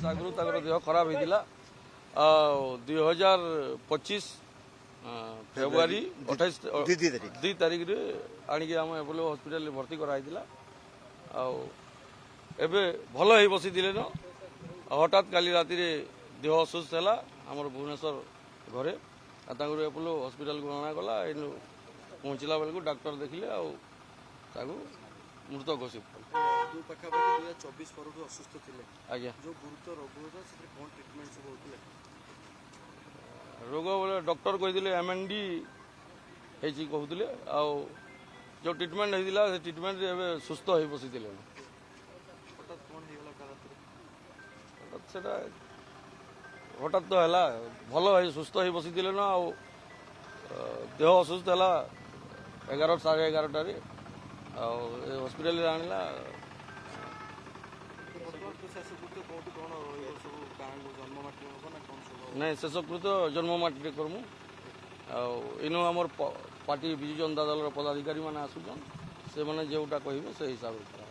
आगु देह खराब होता 2025 फेब्रुआरी 2 तारीख आणिक आम एपोलो हॉस्पिटल भर्ती कराई एबे भल हो बसी न हठात काली राति देह असुस्थ है आमर भुवनेश्वर घरे एपोलो हॉस्पिटल को अणागला इन पहुँचला बेलू डाक्टर देखिले मृत घोषित पाखापाखि 2024 पर असुस्थ थे आज्ञा जो गुरुतर रोग कौन ट्रिटमेंट सब होते रोग बोले डॉक्टर कहते एमएनडी कहते जो ट्रिटमेंट होता है ट्रिटमेंट सुस्थ हो बसी हठात कौन से हठात तो है भल सुस्थ हो बसी न देह असुस्थ है 11 साढ़े 11 हॉस्पिटल आणला नहीं शेषकृत जन्ममाटी करमु इनु आमर पार्टी विजु जनता दल पदाधिकारी मैंने आसुचन से मैंने जोटा कहे से हिसाब से